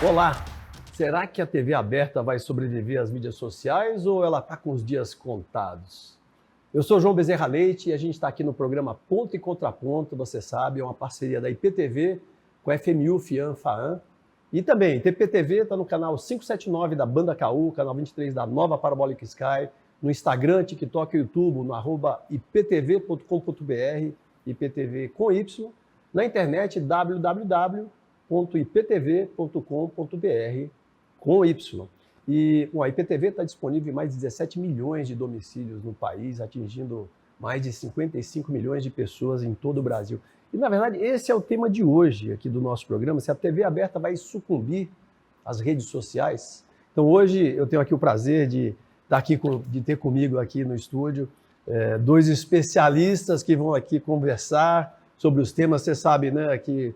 Olá! Será que a TV aberta vai sobreviver às mídias sociais ou ela está com os dias contados? Eu sou João Bezerra Leite e a gente está aqui no programa Ponto e Contraponto, você sabe, é uma parceria da IPTV com a FMU, FIAM, FAAM. E também, TPTV está no canal 579 da Banda KU, canal 23 da Nova Parabolic Sky, no Instagram, TikTok e YouTube, no @iptv.com.br, IPTV com Y, na internet www.iptv.com.br com Y. E a IPTV está disponível em mais de 17 milhões de domicílios no país, atingindo mais de 55 milhões de pessoas em todo o Brasil. E, na verdade, esse é o tema de hoje aqui do nosso programa, se a TV aberta vai sucumbir às redes sociais. Então, hoje eu tenho aqui o prazer de ter comigo aqui no estúdio dois especialistas que vão aqui conversar sobre os temas. Você sabe, né, que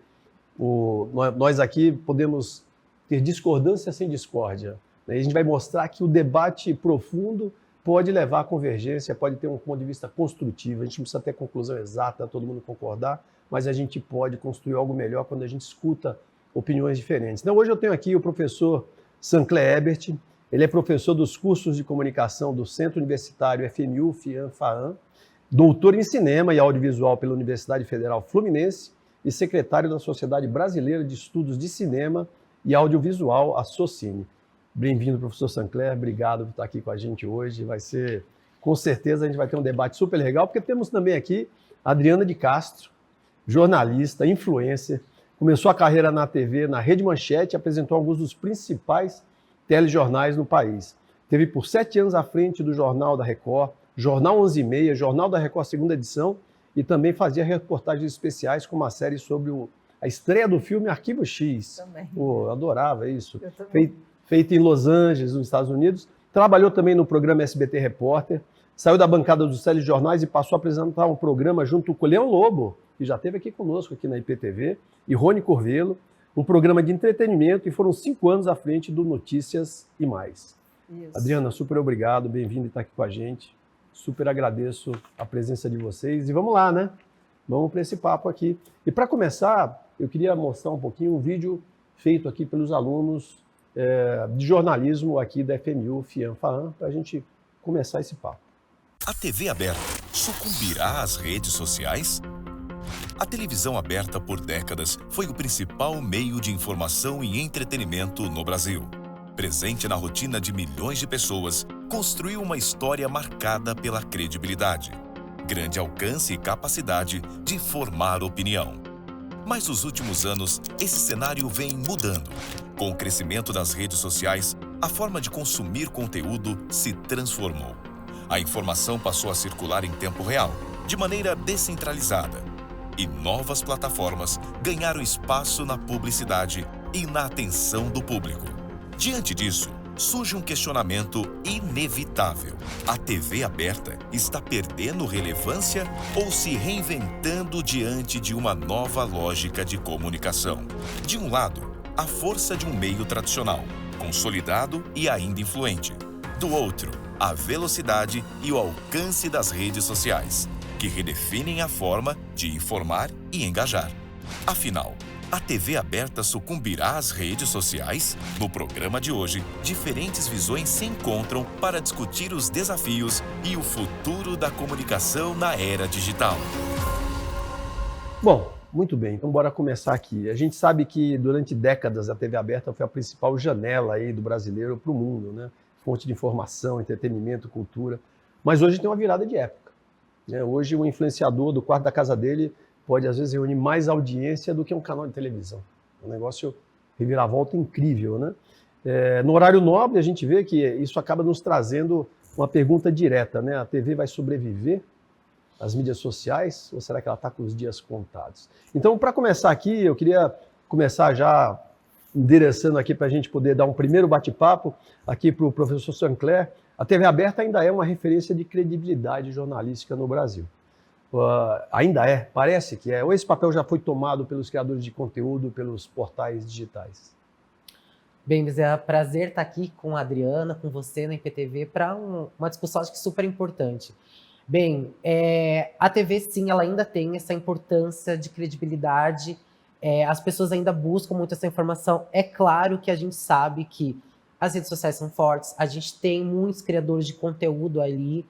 nós aqui podemos ter discordância sem discórdia. A gente vai mostrar que o debate profundo pode levar à convergência, pode ter um ponto de vista construtivo. A gente não precisa ter conclusão exata, todo mundo concordar, mas a gente pode construir algo melhor quando a gente escuta opiniões diferentes. Então, hoje eu tenho aqui o professor Sancler Ebert. Ele é professor dos cursos de comunicação do Centro Universitário FMU, FIAM, FAAM, doutor em cinema e audiovisual pela Universidade Federal Fluminense e secretário da Sociedade Brasileira de Estudos de Cinema e Audiovisual, a SOCINE. Bem-vindo, professor Sancler, obrigado por estar aqui com a gente hoje. Vai ser, com certeza, a gente vai ter um debate super legal, porque temos também aqui a Adriana de Castro, jornalista, influencer, começou a carreira na TV, na Rede Manchete, apresentou alguns dos principais telejornais no país. Teve por 7 anos à frente do Jornal da Record, Jornal 11h30, Jornal da Record, segunda edição, e também fazia reportagens especiais com uma série sobre a estreia do filme Arquivo X. Também. Eu adorava isso. Eu também. Feito em Los Angeles, nos Estados Unidos. Trabalhou também no programa SBT Repórter, saiu da bancada dos telejornais e passou a apresentar um programa junto com o Leão Lobo, que já esteve aqui conosco aqui na IPTV, e Rony Corvelo, um programa de entretenimento, e foram 5 anos à frente do Notícias e Mais. Isso. Adriana, super obrigado, bem-vindo estar aqui com a gente. Super agradeço a presença de vocês. E vamos lá, né? Vamos para esse papo aqui. E para começar, eu queria mostrar um pouquinho um vídeo feito aqui pelos alunos de jornalismo aqui da FMU, FIAM, FAAM, para a gente começar esse papo. A TV aberta sucumbirá às redes sociais? A televisão aberta por décadas foi o principal meio de informação e entretenimento no Brasil. Presente na rotina de milhões de pessoas, construiu uma história marcada pela credibilidade, grande alcance e capacidade de formar opinião. Mas nos últimos anos, esse cenário vem mudando. Com o crescimento das redes sociais, a forma de consumir conteúdo se transformou. A informação passou a circular em tempo real, de maneira descentralizada. E novas plataformas ganharam espaço na publicidade e na atenção do público. Diante disso, surge um questionamento inevitável. A TV aberta está perdendo relevância ou se reinventando diante de uma nova lógica de comunicação? De um lado, a força de um meio tradicional, consolidado e ainda influente. Do outro, a velocidade e o alcance das redes sociais, que redefinem a forma de informar e engajar. Afinal, a TV aberta sucumbirá às redes sociais? No programa de hoje, diferentes visões se encontram para discutir os desafios e o futuro da comunicação na era digital. Bom, muito bem, então bora começar aqui. A gente sabe que durante décadas a TV aberta foi a principal janela aí do brasileiro para o mundo, né? Fonte de informação, entretenimento, cultura. Mas hoje tem uma virada de época, né? Hoje o influenciador do quarto da casa dele pode, às vezes, reunir mais audiência do que um canal de televisão. Um negócio reviravolta incrível, né? No horário nobre, a gente vê que isso acaba nos trazendo uma pergunta direta, né? A TV vai sobreviver às mídias sociais ou será que ela está com os dias contados? Então, para começar aqui, eu queria começar já endereçando aqui para a gente poder dar um primeiro bate-papo aqui para o professor Sancler. A TV aberta ainda é uma referência de credibilidade jornalística no Brasil. Ainda é, parece que é, ou esse papel já foi tomado pelos criadores de conteúdo, pelos portais digitais? Bem, Bezerra, prazer estar aqui com a Adriana, com você na IPTV, para uma discussão acho que super importante. Bem, a TV sim, ela ainda tem essa importância de credibilidade As pessoas ainda buscam muito essa informação. É claro que a gente sabe que as redes sociais são fortes, a gente tem muitos criadores de conteúdo ali,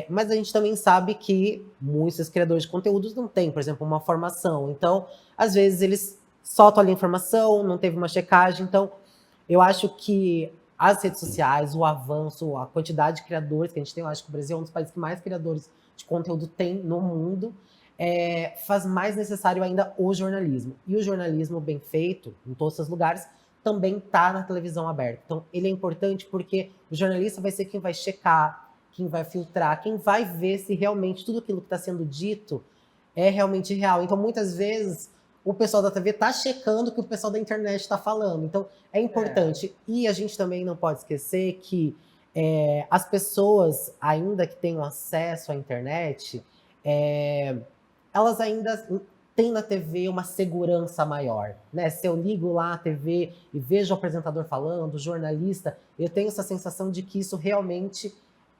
mas a gente também sabe que muitos criadores de conteúdos não têm, por exemplo, uma formação. Então, às vezes, eles soltam ali a informação, não teve uma checagem. Então, eu acho que as redes sociais, o avanço, a quantidade de criadores que a gente tem, eu acho que o Brasil é um dos países que mais criadores de conteúdo tem no mundo, faz mais necessário ainda o jornalismo. E o jornalismo bem feito, em todos os lugares, também está na televisão aberta. Então, ele é importante porque o jornalista vai ser quem vai checar, quem vai filtrar, quem vai ver se realmente tudo aquilo que está sendo dito é realmente real. Então, muitas vezes, o pessoal da TV está checando o que o pessoal da internet está falando. Então, é importante. E a gente também não pode esquecer que as pessoas, ainda que tenham acesso à internet, elas ainda têm na TV uma segurança maior, né? Se eu ligo lá a TV e vejo o apresentador falando, o jornalista, eu tenho essa sensação de que isso realmente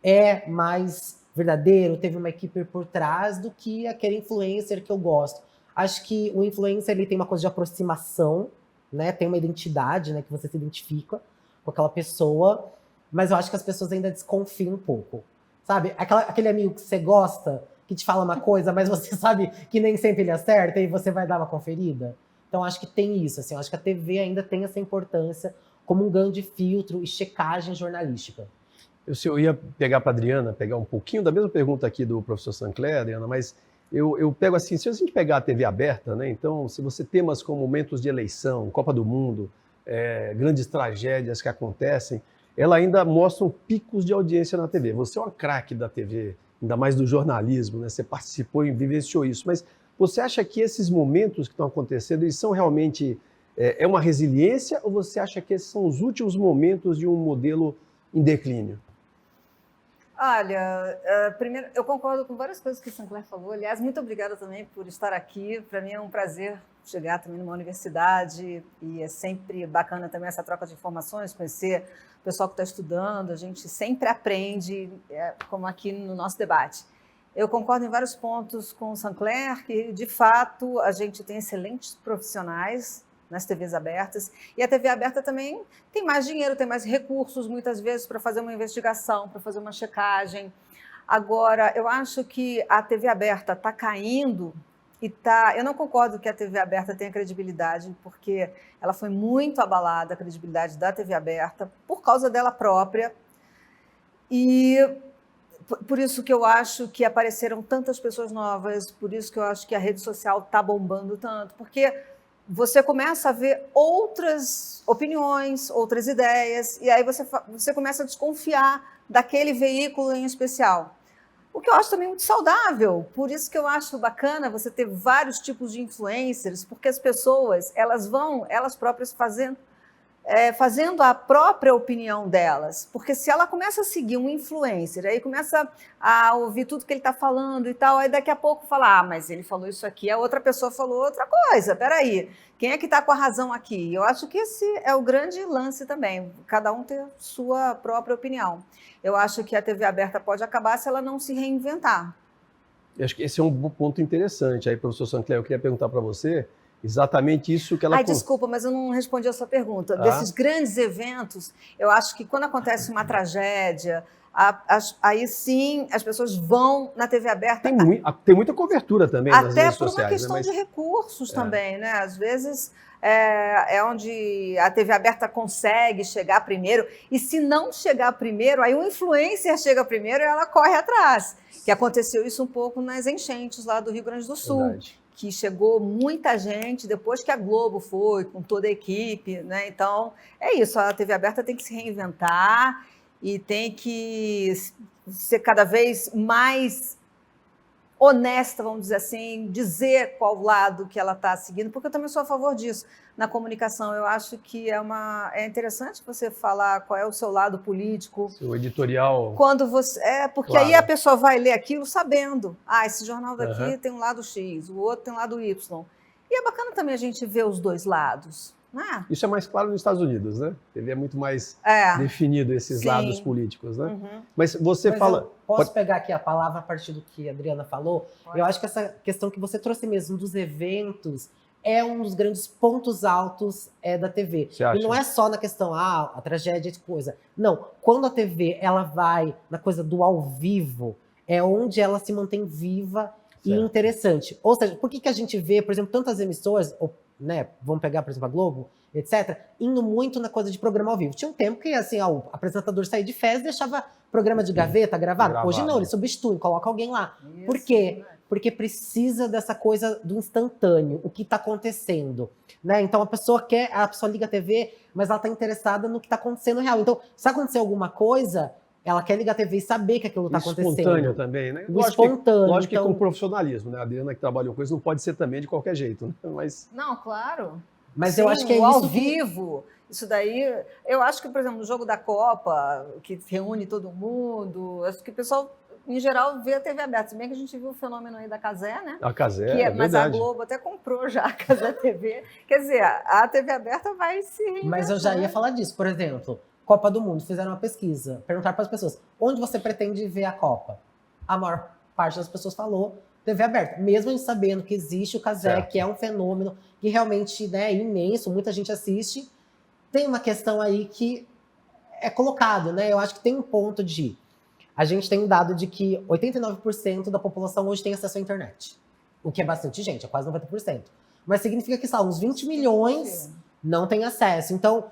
é mais verdadeiro, teve uma equipe por trás do que aquele influencer que eu gosto. Acho que o influencer ele tem uma coisa de aproximação, né? Tem uma identidade, né? Que você se identifica com aquela pessoa, mas eu acho que as pessoas ainda desconfiam um pouco, sabe? Aquele amigo que você gosta, que te fala uma coisa, mas você sabe que nem sempre ele acerta e você vai dar uma conferida. Então, acho que tem isso, assim, eu acho que a TV ainda tem essa importância como um grande filtro e checagem jornalística. Eu ia pegar para a Adriana, pegar um pouquinho da mesma pergunta aqui do professor Sancler, Adriana, mas eu pego assim, se a gente pegar a TV aberta, né, então, se você temas como momentos de eleição, Copa do Mundo, grandes tragédias que acontecem, ela ainda mostra picos de audiência na TV. Você é uma craque da TV, ainda mais do jornalismo, né? Você participou e vivenciou isso, mas você acha que esses momentos que estão acontecendo, eles são realmente uma resiliência ou você acha que esses são os últimos momentos de um modelo em declínio? Olha, primeiro, eu concordo com várias coisas que o Sancler falou. Aliás, muito obrigada também por estar aqui. Para mim é um prazer chegar também numa universidade e é sempre bacana também essa troca de informações, conhecer o pessoal que está estudando. A gente sempre aprende, como aqui no nosso debate. Eu concordo em vários pontos com o Sancler, que de fato a gente tem excelentes profissionais nas TVs abertas, e a TV aberta também tem mais dinheiro, tem mais recursos, muitas vezes, para fazer uma investigação, para fazer uma checagem. Agora, eu acho que a TV aberta está caindo e está... Eu não concordo que a TV aberta tenha credibilidade, porque ela foi muito abalada, a credibilidade da TV aberta, por causa dela própria, e por isso que eu acho que apareceram tantas pessoas novas, por isso que eu acho que a rede social está bombando tanto, porque você começa a ver outras opiniões, outras ideias, e aí você começa a desconfiar daquele veículo em especial. O que eu acho também muito saudável, por isso que eu acho bacana você ter vários tipos de influencers, porque as pessoas, elas vão, elas próprias fazendo a própria opinião delas, porque se ela começa a seguir um influencer, aí começa a ouvir tudo que ele está falando e tal, aí daqui a pouco fala, mas ele falou isso aqui, a outra pessoa falou outra coisa, peraí, quem é que está com a razão aqui? Eu acho que esse é o grande lance também, cada um ter sua própria opinião. Eu acho que a TV aberta pode acabar se ela não se reinventar. Eu acho que esse é um ponto interessante. Aí, professor Sancler, eu queria perguntar para você exatamente isso que ela... Desculpa, mas eu não respondi a sua pergunta. Desses grandes eventos, eu acho que quando acontece uma tragédia, aí sim as pessoas vão na TV aberta. Tem muita cobertura também nas redes sociais. Até por uma questão de recursos também, né? Às vezes é onde a TV aberta consegue chegar primeiro, e se não chegar primeiro, aí o influencer chega primeiro e ela corre atrás. Que aconteceu isso um pouco nas enchentes lá do Rio Grande do Sul. Verdade. Que chegou muita gente depois que a Globo foi, com toda a equipe, né? Então, é isso, a TV aberta tem que se reinventar e tem que ser cada vez mais honesta, vamos dizer assim, dizer qual lado que ela está seguindo, porque eu também sou a favor disso. Na comunicação, eu acho que é interessante você falar qual é o seu lado político. Seu editorial. Quando você, porque claro. Aí a pessoa vai ler aquilo sabendo. Esse jornal daqui tem um lado X, o outro tem um lado Y. E é bacana também a gente ver os dois lados. Né? Isso é mais claro nos Estados Unidos, né? A TV é muito mais definido esses lados políticos, né? Mas você fala... Posso pegar aqui a palavra a partir do que a Adriana falou? Pode. Eu acho que essa questão que você trouxe mesmo dos eventos, é um dos grandes pontos altos da TV. Você acha? E não é só na questão, a tragédia de coisa. Não, quando a TV ela vai na coisa do ao vivo, é onde ela se mantém viva e Certo. interessante. Ou seja, por que a gente vê, por exemplo, tantas emissoras, né, vamos pegar, por exemplo, a Globo, etc., indo muito na coisa de programa ao vivo. Tinha um tempo que, assim, o apresentador saía de férias e deixava programa de gaveta gravado. Hoje não, ele substitui, coloca alguém lá. Isso, Por quê? né? Porque precisa dessa coisa do instantâneo, o que está acontecendo, né? Então a pessoa liga a TV, mas ela está interessada no que está acontecendo real. Então, se acontecer alguma coisa, ela quer ligar a TV e saber que aquilo está acontecendo. Espontâneo também, né? O espontâneo. Lógico que então... com profissionalismo, né? A Adriana que trabalhou com isso não pode ser também de qualquer jeito, né? Mas... Não, claro. Mas Sim, eu acho que é o isso ao vivo, isso daí... Eu acho que, por exemplo, no jogo da Copa, que reúne todo mundo, acho que o pessoal, em geral, vê a TV aberta. Se bem que a gente viu o fenômeno aí da Cazé, né? A Cazé, Mas a verdade. Globo até comprou já a Cazé TV. Quer dizer, a TV aberta vai se reinventar. Mas eu já ia falar disso. Por exemplo, Copa do Mundo, fizeram uma pesquisa, perguntaram para as pessoas, onde você pretende ver a Copa? A maior parte das pessoas falou TV aberta, mesmo a gente sabendo que existe o Cazé, Certo. que é um fenômeno que realmente, né, é imenso, muita gente assiste. Tem uma questão aí que é colocado, né? Eu acho que tem um ponto de... A gente tem um dado de que 89% da população hoje tem acesso à internet. O que é bastante gente, é quase 90%. Mas significa que, uns 20 milhões não têm acesso. Então,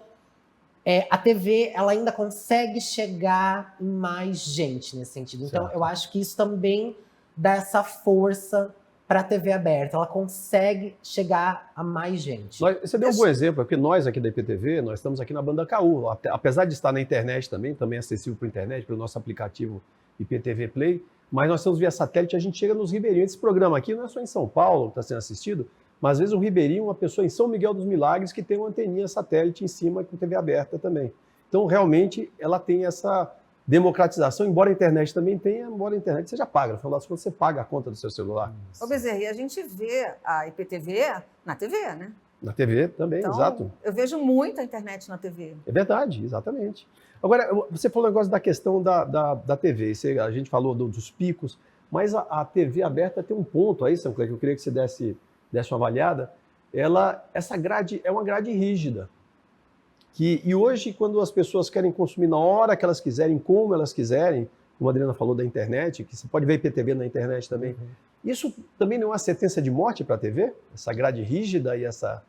a TV, ela ainda consegue chegar em mais gente nesse sentido. Então, Certo. eu acho que isso também dá essa força para a TV aberta. Ela consegue chegar a mais gente. Você deu um bom exemplo, porque nós aqui da IPTV, nós estamos aqui na banda KU, apesar de estar na internet também acessível para a internet, pelo nosso aplicativo IPTV Play, mas nós estamos via satélite, a gente chega nos ribeirinhos. Esse programa aqui não é só em São Paulo que está sendo assistido, mas às vezes um ribeirinho, uma pessoa em São Miguel dos Milagres que tem uma anteninha satélite em cima com TV aberta também. Então, realmente, ela tem essa democratização, embora a internet também tenha, embora a internet seja paga. No final das contas, você paga a conta do seu celular. Ô, Bezerra, e a gente vê a IPTV na TV, né? Na TV também, Então, exato. eu vejo muita internet na TV. É verdade, exatamente. Agora, você falou um negócio da questão da TV, a gente falou dos picos, mas a TV aberta tem um ponto aí, Sancler, que eu queria que você desse uma avaliada. Essa grade é uma grade rígida. E hoje, quando as pessoas querem consumir na hora que elas quiserem, como elas quiserem, como a Adriana falou da internet, que você pode ver IPTV na internet também, isso também não é uma sentença de morte para a TV? Essa grade rígida e essa...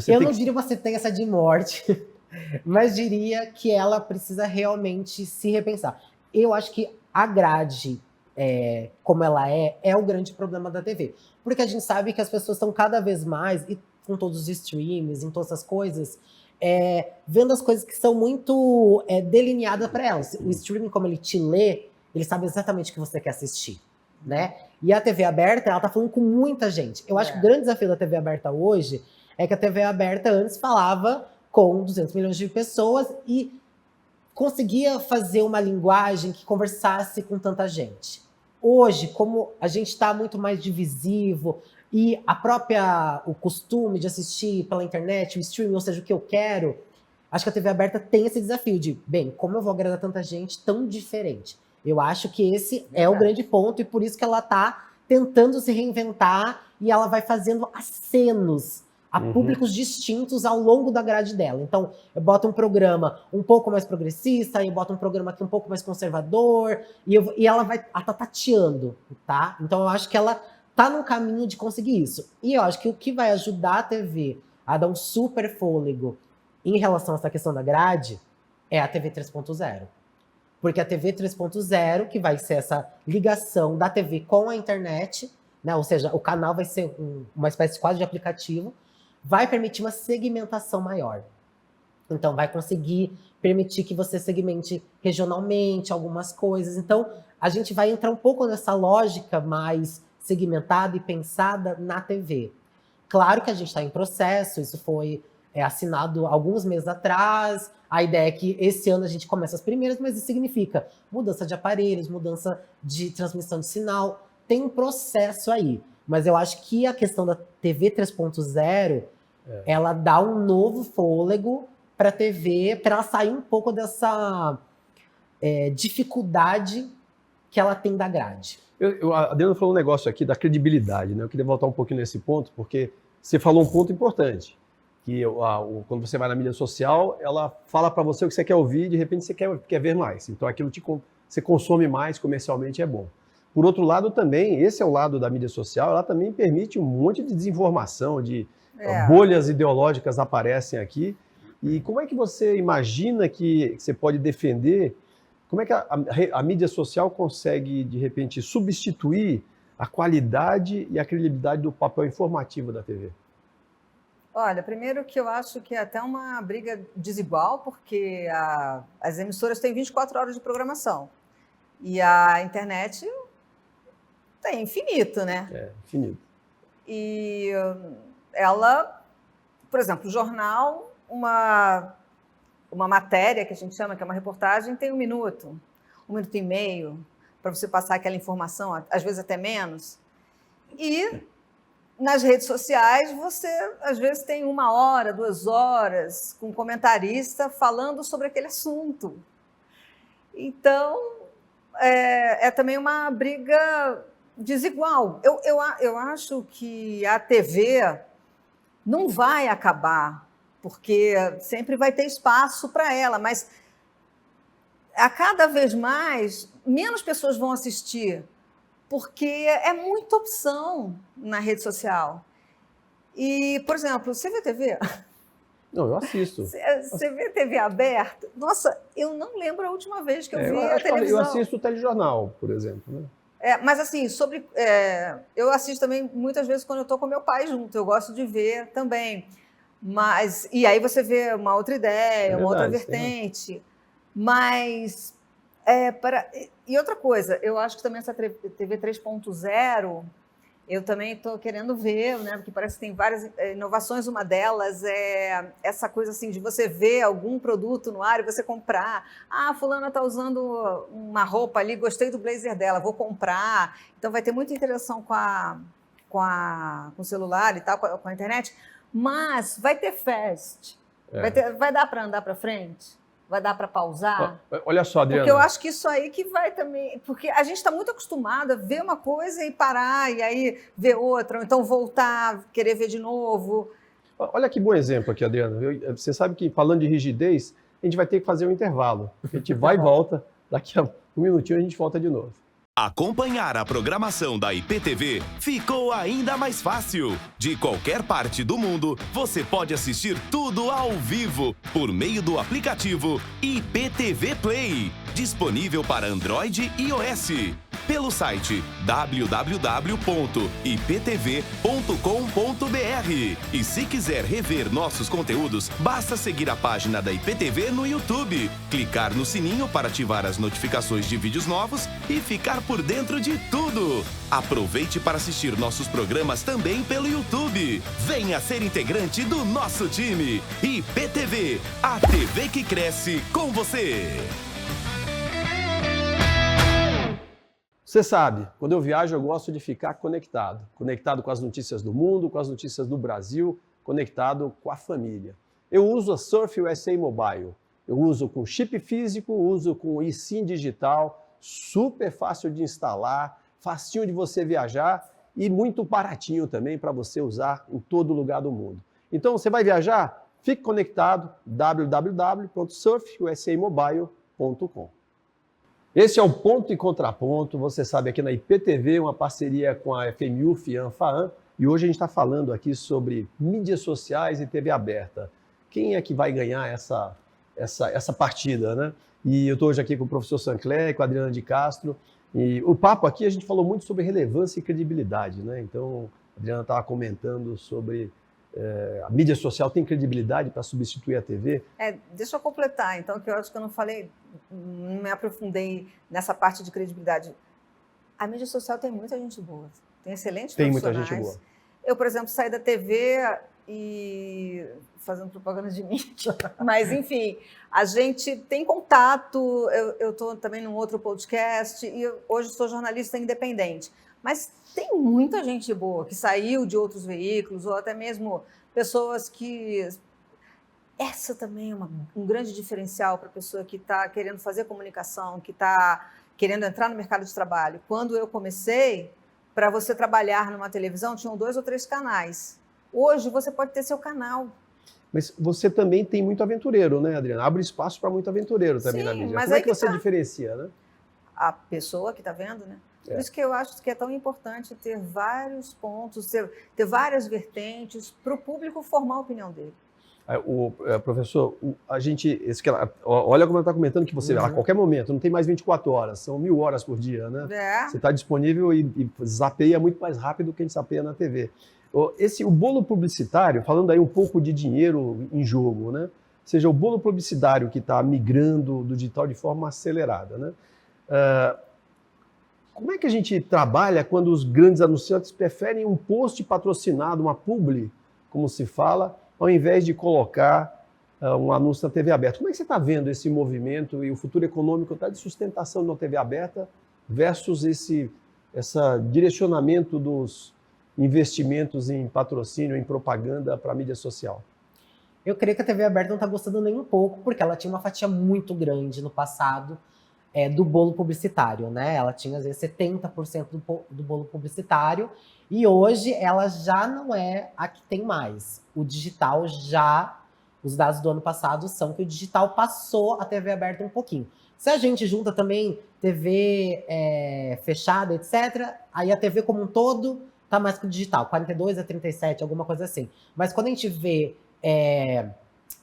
Eu não diria uma sentença de morte, mas diria que ela precisa realmente se repensar. Eu acho que a grade, como ela é o grande problema da TV. Porque a gente sabe que as pessoas estão cada vez mais, e com todos os streams, em todas essas coisas, vendo as coisas que são muito delineadas para elas. O streaming, como ele te lê, ele sabe exatamente o que você quer assistir, né? E a TV aberta, ela tá falando com muita gente. Eu acho que o grande desafio da TV aberta hoje é que a TV aberta antes falava com 200 milhões de pessoas e conseguia fazer uma linguagem que conversasse com tanta gente. Hoje, como a gente está muito mais divisivo e o costume de assistir pela internet, o streaming, ou seja, o que eu quero, acho que a TV aberta tem esse desafio de, como eu vou agradar tanta gente tão diferente? Eu acho que esse é o grande ponto e por isso que ela está tentando se reinventar e ela vai fazendo acenos a públicos distintos ao longo da grade dela. Então, eu boto um programa um pouco mais progressista, eu boto um programa aqui um pouco mais conservador, e ela tá tateando, tá? Então, eu acho que ela tá no caminho de conseguir isso. E eu acho que o que vai ajudar a TV a dar um super fôlego em relação a essa questão da grade é a TV 3.0. Porque a TV 3.0, que vai ser essa ligação da TV com a internet, né? Ou seja, o canal vai ser uma espécie quase de aplicativo, vai permitir uma segmentação maior. Então, vai conseguir permitir que você segmente regionalmente algumas coisas. Então, a gente vai entrar um pouco nessa lógica mais segmentada e pensada na TV. Claro que a gente está em processo, isso foi assinado alguns meses atrás. A ideia é que esse ano a gente começa as primeiras, mas isso significa mudança de aparelhos, mudança de transmissão de sinal. Tem um processo aí. Mas eu acho que a questão da TV 3.0, ela dá um novo fôlego para a TV, para ela sair um pouco dessa dificuldade que ela tem da grade. A Adriana falou um negócio aqui da credibilidade, né? Eu queria voltar um pouquinho nesse ponto, porque você falou um ponto importante, que quando você vai na mídia social, ela fala para você o que você quer ouvir e de repente você quer ver mais. Então aquilo você consome mais comercialmente é bom. Por outro lado também, esse é o lado da mídia social, ela também permite um monte de desinformação, de bolhas ideológicas aparecem aqui. E como é que você imagina que você pode defender, como é que a mídia social consegue, de repente, substituir a qualidade e a credibilidade do papel informativo da TV? Olha, primeiro que eu acho que é até uma briga desigual, porque as emissoras têm 24 horas de programação e a internet tem infinito, né? É, infinito. E ela, por exemplo, o jornal, uma matéria que a gente chama, que é uma reportagem, tem 1 minuto e meio, para você passar aquela informação, às vezes até menos. E nas redes sociais, você às vezes tem 1 hora, 2 horas, com um comentarista falando sobre aquele assunto. Então, é também uma briga desigual. Eu acho que a TV não vai acabar, porque sempre vai ter espaço para ela, mas a cada vez mais, menos pessoas vão assistir, porque é muita opção na rede social. E, por exemplo, você vê TV? Não, eu assisto. Você vê TV aberta? Nossa, eu não lembro a última vez que eu vi a televisão. Eu assisto o telejornal, por exemplo, né? Mas assim, eu assisto também muitas vezes quando eu estou com meu pai junto, eu gosto de ver também. E aí você vê uma outra ideia, uma outra vertente. Mas, e outra coisa, eu acho que também essa TV 3.0, eu também estou querendo ver, né? Porque parece que tem várias inovações. Uma delas é essa coisa assim de você ver algum produto no ar e você comprar. Ah, fulana está usando uma roupa ali, gostei do blazer dela, vou comprar. Então vai ter muita interação com o celular e tal, com a internet. Mas vai ter fast. Vai dar para andar para frente? Vai dar para pausar? Olha só, Adriana. Porque eu acho que isso aí que vai também... Porque a gente está muito acostumado a ver uma coisa e parar, e aí ver outra, ou então voltar, querer ver de novo. Olha que bom exemplo aqui, Adriana. Você sabe que, falando de rigidez, a gente vai ter que fazer um intervalo. A gente vai e volta, daqui a 1 minutinho a gente volta de novo. Acompanhar a programação da IPTV ficou ainda mais fácil. De qualquer parte do mundo, você pode assistir tudo ao vivo por meio do aplicativo IPTV Play, disponível para Android e iOS. Pelo site www.iptv.com.br. E se quiser rever nossos conteúdos, basta seguir a página da IPTV no YouTube, clicar no sininho para ativar as notificações de vídeos novos e ficar por dentro de tudo. Aproveite para assistir nossos programas também pelo YouTube. Venha ser integrante do nosso time. IPTV, a TV que cresce com você. Você sabe, quando eu viajo eu gosto de ficar conectado. Conectado com as notícias do mundo, com as notícias do Brasil, conectado com a família. Eu uso a Surf USA Mobile. Eu uso com chip físico, uso com eSIM digital, super fácil de instalar, facinho de você viajar e muito baratinho também para você usar em todo lugar do mundo. Então você vai viajar? Fique conectado, www.surfusamobile.com. Esse é o Ponto e Contraponto, você sabe, aqui na IPTV, uma parceria com a FMUF e a ANFAAN, e hoje a gente está falando aqui sobre mídias sociais e TV aberta. Quem é que vai ganhar essa partida, né? E eu estou hoje aqui com o professor Sancler, com a Adriana de Castro, e o papo aqui a gente falou muito sobre relevância e credibilidade, né? Então, a Adriana estava comentando sobre a mídia social tem credibilidade para substituir a TV? Deixa eu completar, então, que eu acho que eu não falei, não me aprofundei nessa parte de credibilidade. A mídia social tem muita gente boa, tem excelentes profissionais. Tem muita gente boa. Eu, por exemplo, saí da TV e fazendo propaganda de mídia, mas, enfim, a gente tem contato, eu estou também num outro podcast e hoje sou jornalista independente. Mas tem muita gente boa que saiu de outros veículos, ou até mesmo pessoas que... Essa também é um grande diferencial para a pessoa que está querendo fazer comunicação, que está querendo entrar no mercado de trabalho. Quando eu comecei, para você trabalhar numa televisão, tinham 2 ou 3 canais. Hoje você pode ter seu canal. Mas você também tem muito aventureiro, né, Adriana? Abre espaço para muito aventureiro também na mídia. Mas Como é aí que você diferencia, né? A pessoa que está vendo, né? Por isso que eu acho que é tão importante ter vários pontos, ter várias vertentes para o público formar a opinião dele. Professor, olha como ela está comentando que você, a qualquer momento, não tem mais 24 horas, são 1000 horas por dia, né? Você está disponível e zapeia muito mais rápido do que a gente zapeia na TV. O bolo publicitário, falando aí um pouco de dinheiro em jogo, né? Ou seja, o bolo publicitário que está migrando do digital de forma acelerada, né? Como é que a gente trabalha quando os grandes anunciantes preferem um post patrocinado, uma publi, como se fala, ao invés de colocar um anúncio na TV aberta? Como é que você está vendo esse movimento e o futuro econômico de sustentação na TV aberta versus esse direcionamento dos investimentos em patrocínio, em propaganda para a mídia social? Eu creio que a TV aberta não está gostando nem um pouco, porque ela tinha uma fatia muito grande no passado do bolo publicitário, né? Ela tinha, às vezes, 70% do bolo publicitário, e hoje ela já não é a que tem mais. O digital os dados do ano passado são que o digital passou a TV aberta um pouquinho. Se a gente junta também TV fechada, etc., aí a TV como um todo tá mais que o digital, 42 a 37, alguma coisa assim. Mas quando a gente vê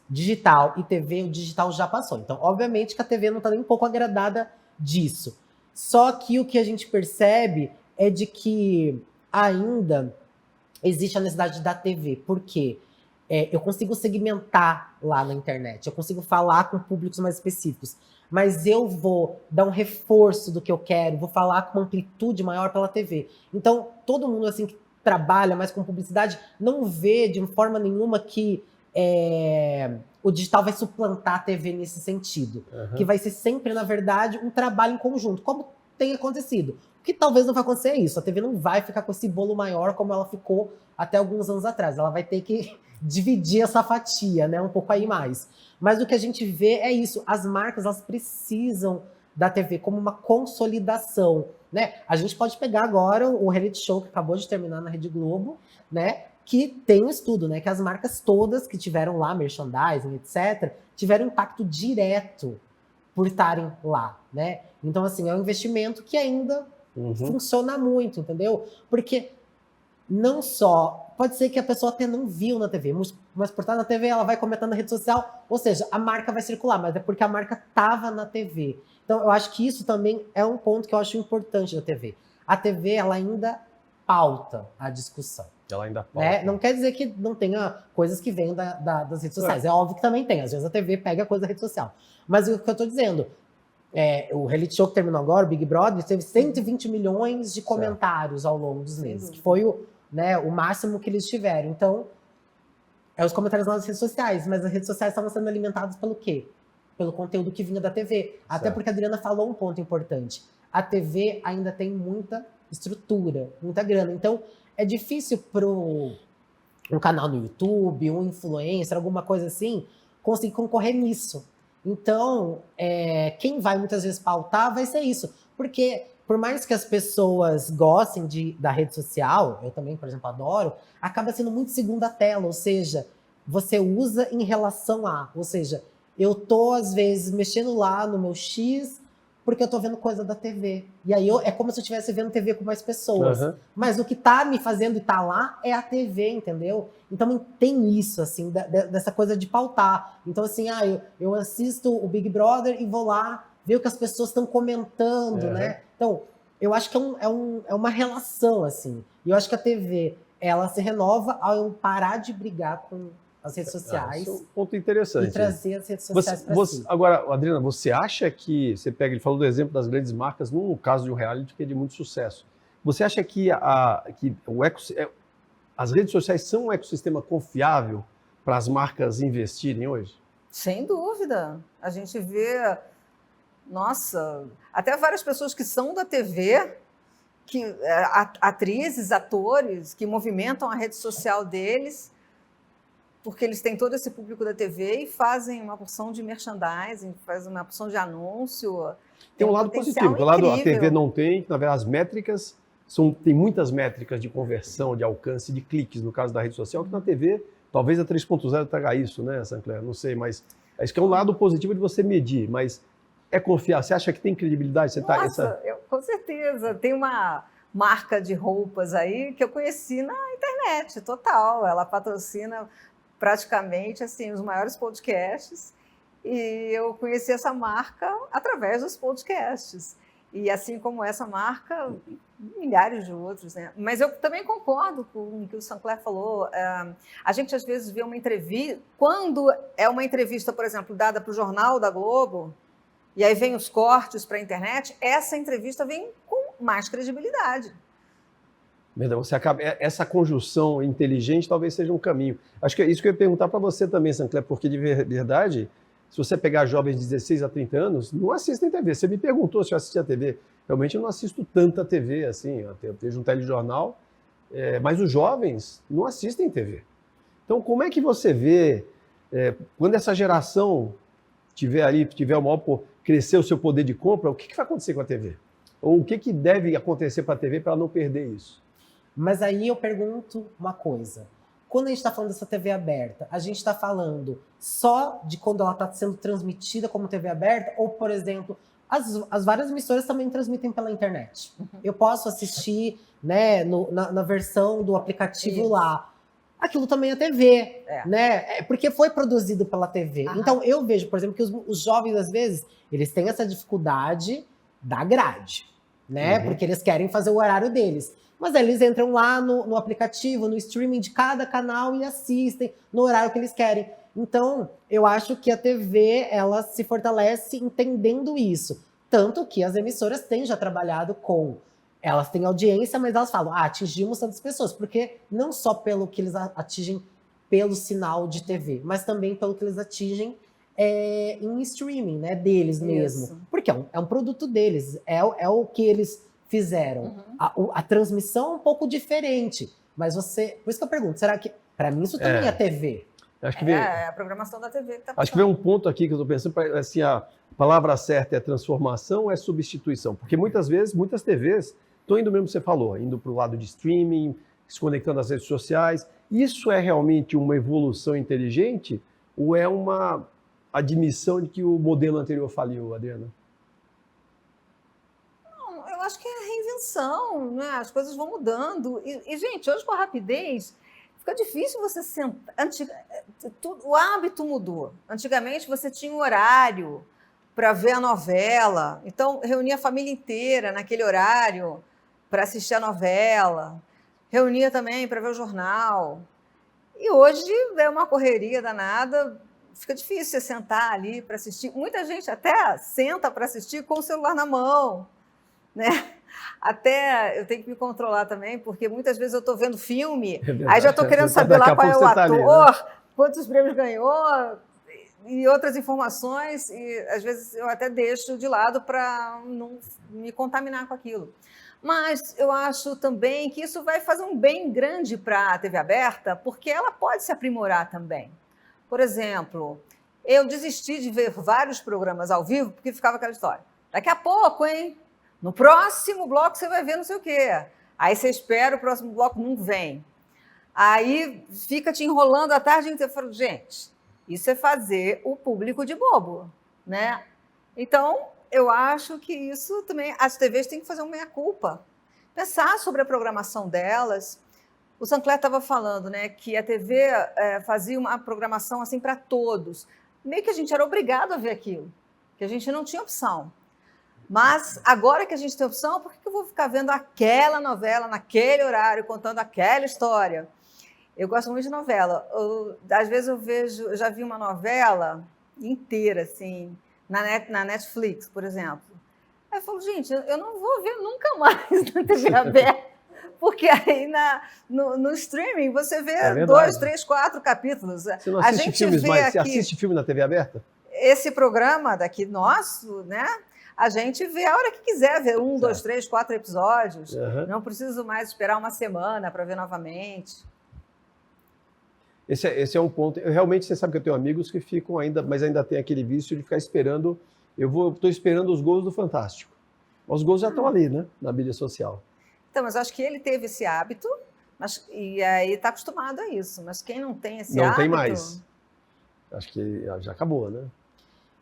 digital e TV, o digital já passou. Então, obviamente que a TV não tá nem um pouco agradada disso. Só que o que a gente percebe é de que ainda existe a necessidade da TV. Por quê? Eu consigo segmentar lá na internet, eu consigo falar com públicos mais específicos, mas eu vou dar um reforço do que eu quero, vou falar com uma amplitude maior pela TV. Então, todo mundo assim que trabalha mais com publicidade não vê de forma nenhuma que o digital vai suplantar a TV nesse sentido. Que vai ser sempre, na verdade, um trabalho em conjunto, como tem acontecido. O que talvez não vai acontecer é isso. A TV não vai ficar com esse bolo maior como ela ficou até alguns anos atrás. Ela vai ter que dividir essa fatia, né? Um pouco aí mais. Mas o que a gente vê é isso. As marcas, elas precisam da TV como uma consolidação, né? A gente pode pegar agora o reality show que acabou de terminar na Rede Globo, né? Que tem um estudo, né? Que as marcas todas que tiveram lá, merchandising, etc., tiveram impacto direto por estarem lá, né? Então, assim, é um investimento que ainda funciona muito, entendeu? Porque não só... Pode ser que a pessoa até não viu na TV, mas por estar na TV, ela vai comentar na rede social, ou seja, a marca vai circular, mas é porque a marca estava na TV. Então, eu acho que isso também é um ponto que eu acho importante da TV. A TV, ela ainda pauta a discussão. Ela ainda pauta. Né? Não quer dizer que não tenha coisas que vêm das redes sociais. É óbvio que também tem. Às vezes a TV pega coisa da rede social. Mas o que eu estou dizendo, o reality show que terminou agora, o Big Brother, teve 120 milhões de comentários ao longo dos meses, que foi o máximo que eles tiveram. Então, os comentários nas redes sociais, mas as redes sociais estavam sendo alimentadas pelo quê? Pelo conteúdo que vinha da TV. Até porque a Adriana falou um ponto importante. A TV ainda tem muita estrutura, muita grana. Então, é difícil para um canal no YouTube, um influencer, alguma coisa assim, conseguir concorrer nisso. Então, quem vai muitas vezes pautar vai ser isso. Porque, por mais que as pessoas gostem da rede social, eu também, por exemplo, adoro, acaba sendo muito segunda tela, ou seja, você usa em relação a... Ou seja, eu tô, às vezes, mexendo lá no meu X... porque eu tô vendo coisa da TV. E aí é como se eu estivesse vendo TV com mais pessoas. Mas o que tá me fazendo e tá lá é a TV, entendeu? Então tem isso, assim, dessa coisa de pautar. Então, assim, eu assisto o Big Brother e vou lá ver o que as pessoas estão comentando, né? Então, eu acho que é uma relação, assim. E eu acho que a TV, ela se renova ao parar de brigar com as redes sociais. Isso é um ponto interessante. E trazer as redes sociais para si. Agora, Adriana, você acha que, ele falou do exemplo das grandes marcas, no caso de um reality que é de muito sucesso, você acha que as redes sociais são um ecossistema confiável para as marcas investirem hoje? Sem dúvida. A gente vê, até várias pessoas que são da TV, atrizes, atores, que movimentam a rede social deles, porque eles têm todo esse público da TV e fazem uma porção de merchandising, fazem uma porção de anúncio. Tem um lado positivo, do lado a TV não tem, que na verdade as métricas tem muitas métricas de conversão, de alcance, de cliques, no caso da rede social, que na TV, talvez a 3.0 traga isso, né, Sancler? Não sei, mas acho que é um lado positivo de você medir, mas é confiar. Você acha que tem credibilidade? Você Nossa, com certeza. Tem uma marca de roupas aí que eu conheci na internet, total. Ela patrocina praticamente assim, os maiores podcasts e eu conheci essa marca através dos podcasts. E assim como essa marca, milhares de outros, né? Mas eu também concordo com o que o Sancler falou. A gente às vezes vê uma entrevista, quando é uma entrevista, por exemplo, dada para o Jornal da Globo, e aí vem os cortes para a internet, essa entrevista vem com mais credibilidade. Você acaba, essa conjunção inteligente talvez seja um caminho. Acho que é isso que eu ia perguntar para você também, Sancler, porque de verdade, se você pegar jovens de 16 a 30 anos, não assistem TV. Você me perguntou se eu assistia TV. Realmente eu não assisto tanta TV assim. Eu vejo um telejornal, mas os jovens não assistem TV. Então, como é que você vê, quando essa geração tiver o maior, crescer o seu poder de compra, o que vai acontecer com a TV? Ou o que deve acontecer para a TV para ela não perder isso? Mas aí eu pergunto uma coisa. Quando a gente está falando dessa TV aberta, a gente está falando só de quando ela está sendo transmitida como TV aberta? Ou, por exemplo, as várias emissoras também transmitem pela internet. Eu posso assistir, né, na versão do aplicativo isso. Lá. Aquilo também é TV, né? Porque foi produzido pela TV. Aham. Então, eu vejo, por exemplo, que os jovens, às vezes, eles têm essa dificuldade da grade, né? Uhum. Porque eles querem fazer o horário deles. Mas aí eles entram lá no aplicativo, no streaming de cada canal e assistem no horário que eles querem. Então, eu acho que a TV, ela se fortalece entendendo isso. Tanto que as emissoras têm já trabalhado com... Elas têm audiência, mas elas falam, atingimos tantas pessoas. Porque não só pelo que eles atingem pelo sinal de TV, mas também pelo que eles atingem em streaming, né, deles mesmo. Isso. Porque é um produto deles, é o que eles fizeram. Uhum. A transmissão é um pouco diferente, mas por isso que eu pergunto, será que, para mim, isso também é TV? Acho que a programação da TV que tá passando. Acho que vem um ponto aqui que eu estou pensando, assim, a palavra certa é transformação ou é substituição? Porque muitas vezes, muitas TVs estão indo mesmo que você falou, indo para o lado de streaming, se conectando às redes sociais. Isso é realmente uma evolução inteligente ou é uma admissão de que o modelo anterior faliu, Adriana? Eu acho que é reinvenção, né? As coisas vão mudando. E, gente, hoje com a rapidez, fica difícil você sentar. O hábito mudou. Antigamente você tinha um horário para ver a novela, então reunia a família inteira naquele horário para assistir a novela, reunia também para ver o jornal. E hoje é uma correria danada, fica difícil você sentar ali para assistir. Muita gente até senta para assistir com o celular na mão. Né? Até eu tenho que me controlar também, porque muitas vezes eu estou vendo filme, aí já estou querendo saber lá qual é o ator, ali, né? Quantos prêmios ganhou e outras informações, e às vezes eu até deixo de lado para não me contaminar com aquilo. Mas eu acho também que isso vai fazer um bem grande para a TV aberta, porque ela pode se aprimorar também. Por exemplo, eu desisti de ver vários programas ao vivo, porque ficava aquela história. Daqui a pouco, hein? No próximo bloco você vai ver não sei o quê. Aí você espera, o próximo bloco não vem. Aí fica te enrolando a tarde inteira. Eu falo, gente, isso é fazer o público de bobo, né? Então, eu acho que isso também... As TVs têm que fazer uma meia-culpa. Pensar sobre a programação delas. O Sancler estava falando, né, que a TV fazia uma programação assim para todos. Meio que a gente era obrigado a ver aquilo, que a gente não tinha opção. Mas agora que a gente tem opção, por que eu vou ficar vendo aquela novela naquele horário, contando aquela história? Eu gosto muito de novela. Às vezes eu já vi uma novela inteira, assim, na Netflix, por exemplo. Aí eu falo, gente, eu não vou ver nunca mais na TV aberta, porque aí no streaming você vê 2, 3, 4 capítulos. Você não assiste filmes mais? Você assiste filme na TV aberta? Esse programa daqui nosso, né? A gente vê a hora que quiser ver 1, 2, 3, 4 episódios. Uhum. Não preciso mais esperar uma semana para ver novamente. Esse é um ponto. Realmente, você sabe que eu tenho amigos que ficam mas ainda tem aquele vício de ficar esperando. Estou esperando os gols do Fantástico. Os gols já estão ali, né? Na mídia social. Então, mas eu acho que ele teve esse hábito, e aí está acostumado a isso. Mas quem não tem esse hábito... Não tem mais. Acho que já acabou, né?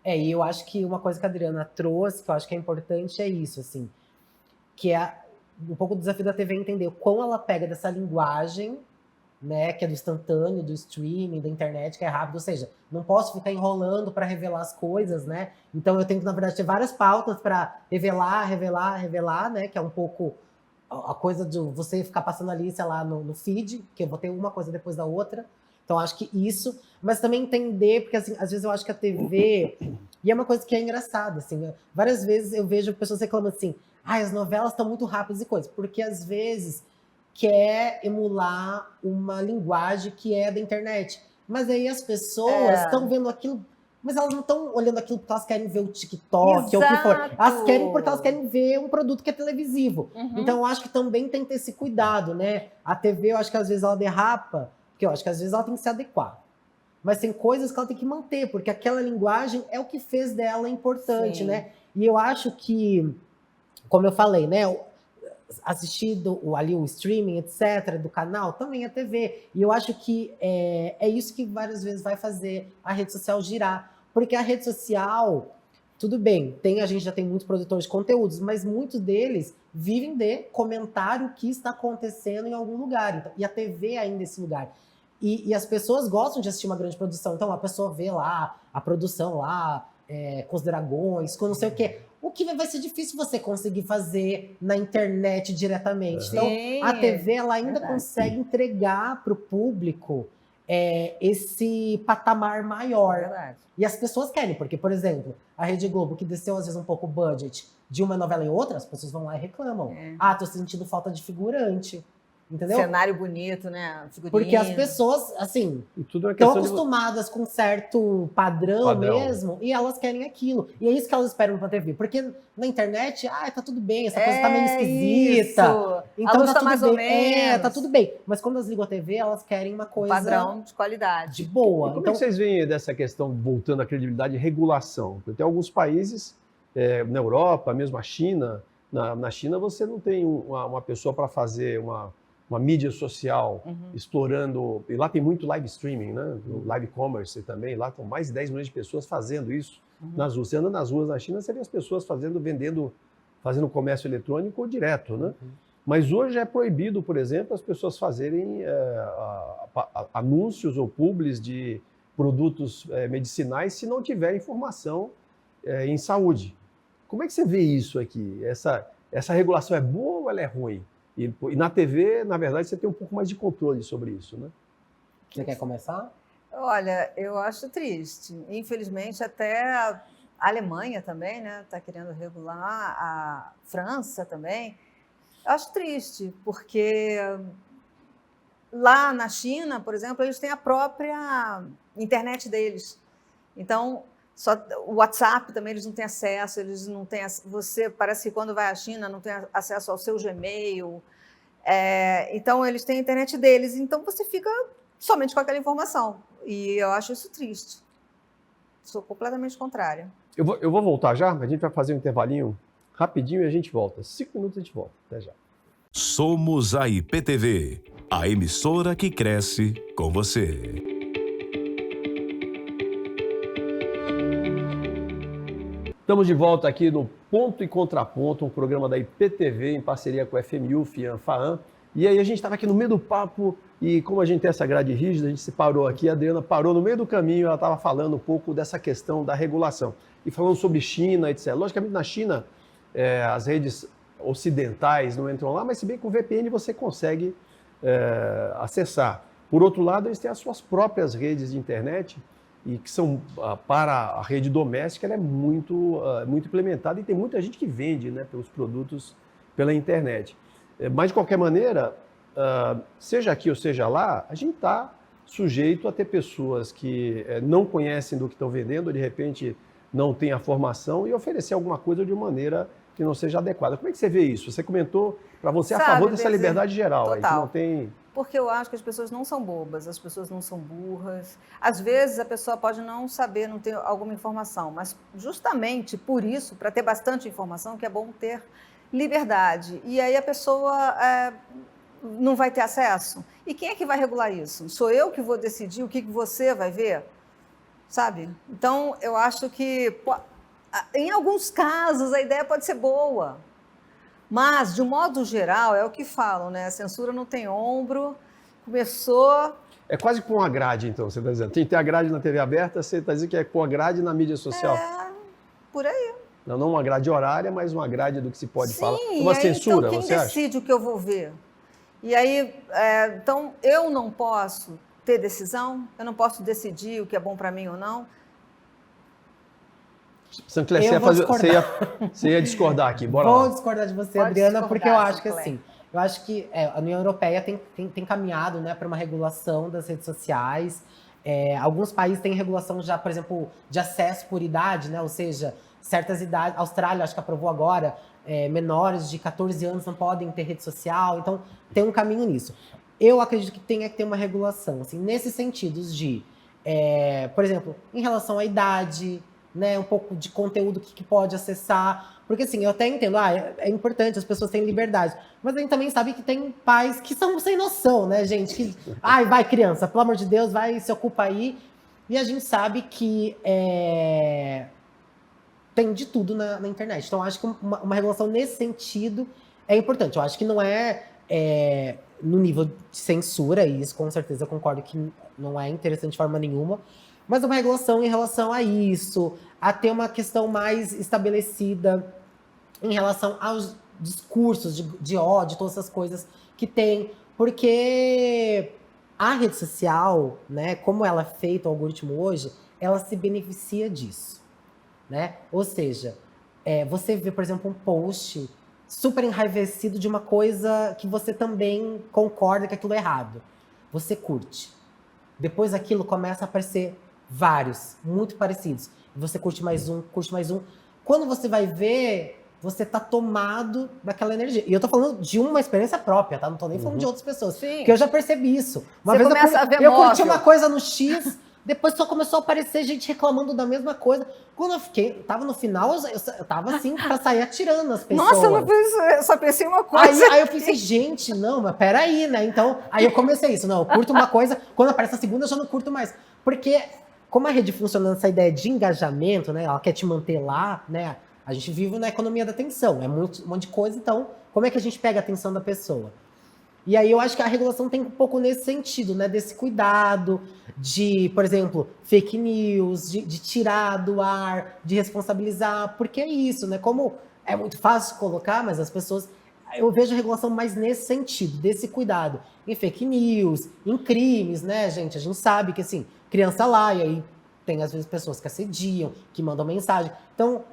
E eu acho que uma coisa que a Adriana trouxe, que eu acho que é importante, é isso, assim, que é um pouco do desafio da TV entender o quão ela pega dessa linguagem, né, que é do instantâneo, do streaming, da internet, que é rápido, ou seja, não posso ficar enrolando para revelar as coisas, né? Então eu tenho que, na verdade, ter várias pautas para revelar, né, que é um pouco a coisa de você ficar passando ali, sei lá, no feed, que eu vou ter uma coisa depois da outra. Então acho que isso, mas também entender, porque assim, às vezes eu acho que a TV, e é uma coisa que é engraçada, assim, várias vezes eu vejo pessoas reclamando assim, as novelas estão muito rápidas e coisas, porque às vezes quer emular uma linguagem que é da internet. Mas aí as pessoas estão vendo aquilo, mas elas não estão olhando aquilo porque elas querem ver o TikTok ou o que for. Elas querem porque elas querem ver um produto que é televisivo. Então eu acho que também tem que ter esse cuidado, né? A TV, eu acho que às vezes ela derrapa, porque eu acho que às vezes ela tem que se adequar. Mas tem coisas que ela tem que manter, porque aquela linguagem é o que fez dela importante, né? E eu acho que, como eu falei, né? Assistir ali o streaming, etc., do canal, também a TV. E eu acho que é isso que várias vezes vai fazer a rede social girar. Porque a rede social, tudo bem, a gente já tem muitos produtores de conteúdos, mas muitos deles vivem de comentar o que está acontecendo em algum lugar. Então, e a TV ainda é esse lugar. E as pessoas gostam de assistir uma grande produção. Então a pessoa vê lá a produção lá, com os dragões, com não sei o quê. O que vai ser difícil você conseguir fazer na internet diretamente. Então, a TV ela ainda consegue entregar para o público esse patamar maior. Verdade. E as pessoas querem, porque, por exemplo, a Rede Globo, que desceu às vezes um pouco o budget de uma novela em outra, as pessoas vão lá e reclamam. Tô sentindo falta de figurante. Entendeu? Cenário bonito, né? Figurinha. Porque as pessoas, assim, estão acostumadas com um certo padrão mesmo, e elas querem aquilo. E é isso que elas esperam pra TV. Porque na internet, tá tudo bem, essa coisa tá meio esquisita. Isso. Então a luz tá tudo mais bem. ou menos. Tá tudo bem. Mas quando elas ligam a TV, elas querem uma coisa... padrão de qualidade. De boa. E como é que vocês veem dessa questão, voltando à credibilidade, de regulação? Porque tem alguns países, na Europa, mesmo a China, na China você não tem uma pessoa para fazer uma mídia social explorando, e lá tem muito live streaming, né? Live commerce também, lá estão mais de 10 milhões de pessoas fazendo isso nas ruas. Você anda nas ruas na China, você vê as pessoas fazendo comércio eletrônico direto, né? Mas hoje é proibido, por exemplo, as pessoas fazerem anúncios ou publis de produtos medicinais se não tiver informação em saúde. Como é que você vê isso aqui? Essa regulação é boa ou ela é ruim? E na TV, na verdade, você tem um pouco mais de controle sobre isso, né? Você quer começar? Olha, eu acho triste. Infelizmente, até a Alemanha também, né, está querendo regular, a França também. Eu acho triste, porque lá na China, por exemplo, eles têm a própria internet deles. Então, só o WhatsApp também eles não têm acesso, eles não têm. Você parece que quando vai à China não tem acesso ao seu Gmail. Então eles têm a internet deles, então você fica somente com aquela informação. E eu acho isso triste. Sou completamente contrária. Eu vou voltar já, a gente vai fazer um intervalinho rapidinho e a gente volta. 5 minutos a gente volta. Até já. Somos a IPTV, a emissora que cresce com você. Estamos de volta aqui no Ponto e Contraponto, um programa da IPTV em parceria com a FMU, FIAM, FAAM. E aí a gente estava aqui no meio do papo e como a gente tem essa grade rígida, a gente se parou aqui, a Adriana parou no meio do caminho, ela estava falando um pouco dessa questão da regulação. E falando sobre China, etc. Logicamente na China, as redes ocidentais não entram lá, mas se bem que com o VPN você consegue acessar. Por outro lado, eles têm as suas próprias redes de internet, e que são, para a rede doméstica, ela é muito implementada e tem muita gente que vende, né, pelos produtos pela internet. Mas, de qualquer maneira, seja aqui ou seja lá, a gente está sujeito a ter pessoas que não conhecem do que estão vendendo, ou de repente não têm a formação e oferecer alguma coisa de uma maneira que não seja adequada. Como é que você vê isso? Você comentou, para você, a favor dessa liberdade geral. Aí, que não tem... Porque eu acho que as pessoas não são bobas, as pessoas não são burras. Às vezes a pessoa pode não saber, não ter alguma informação, mas justamente por isso, para ter bastante informação, que é bom ter liberdade. E aí a pessoa não vai ter acesso. E quem é que vai regular isso? Sou eu que vou decidir o que você vai ver? Sabe? Então, eu acho que, em alguns casos, a ideia pode ser boa. Mas, de um modo geral, é o que falam, né? A censura não tem ombro, começou... É quase que pôr uma grade, então, você está dizendo. Tem que ter a grade na TV aberta, você está dizendo que é pôr a grade na mídia social. Por aí. Não uma grade horária, mas uma grade do que se pode falar. Sim, Uma censura, então, você acha? quem decide o que eu vou ver? E aí, então, eu não posso ter decisão? Eu não posso decidir o que é bom para mim ou não? Sancler, você ia discordar aqui, bora Vou lá. discordar de você, Pode Adriana, discordar, porque eu acho que Sancler. assim, eu acho que a União Europeia tem caminhado, né, para uma regulação das redes sociais. Alguns países têm regulação já, por exemplo, de acesso por idade, né? Ou seja, certas idades. A Austrália, acho que aprovou agora, menores de 14 anos não podem ter rede social. Então, tem um caminho nisso. Eu acredito que tem que ter uma regulação, assim, nesses sentidos de, por exemplo, em relação à idade, né, um pouco de conteúdo que pode acessar. Porque, assim, eu até entendo, é importante, as pessoas têm liberdade. Mas a gente também sabe que tem pais que são sem noção, né, gente? Que, vai criança, pelo amor de Deus, vai, se ocupa aí. E a gente sabe que tem de tudo na internet. Então, acho que uma regulação nesse sentido é importante. Eu acho que não no nível de censura, e isso com certeza eu concordo que não é interessante de forma nenhuma, mas uma regulação em relação a isso, a ter uma questão mais estabelecida em relação aos discursos de ódio, todas essas coisas que tem, porque a rede social, né, como ela é feita, o algoritmo hoje, ela se beneficia disso, né? Ou seja, você vê, por exemplo, um post super enraivecido de uma coisa que você também concorda que aquilo é errado. Você curte. Depois aquilo começa a aparecer vários, muito parecidos. Você curte mais um, curte mais um. Quando você vai ver, você tá tomado daquela energia. E eu tô falando de uma experiência própria, tá? Não tô nem falando de outras pessoas. Sim. Porque eu já percebi isso. Uma Você vez começa a ver eu curti móvel. uma coisa no X, depois só começou a aparecer gente reclamando da mesma coisa. Quando eu tava no final, eu tava assim pra sair atirando as pessoas. Nossa, eu não fiz isso, eu só pensei em uma coisa. Aí eu pensei, gente, não, mas peraí, né? Então, aí eu comecei isso. Não, eu curto uma coisa, quando aparece a segunda, eu já não curto mais. Porque, como a rede funciona nessa ideia de engajamento, né? Ela quer te manter lá, né? A gente vive na economia da atenção. É um monte de coisa, então, como é que a gente pega a atenção da pessoa? E aí eu acho que a regulação tem um pouco nesse sentido, né? Desse cuidado de, por exemplo, fake news, de tirar do ar, de responsabilizar, porque é isso, né? Como é muito fácil colocar, mas as pessoas... Eu vejo a regulação mais nesse sentido, desse cuidado. Em fake news, em crimes, né, gente? A gente sabe que, assim, criança lá, e aí tem, às vezes, pessoas que assediam, que mandam mensagem. Então,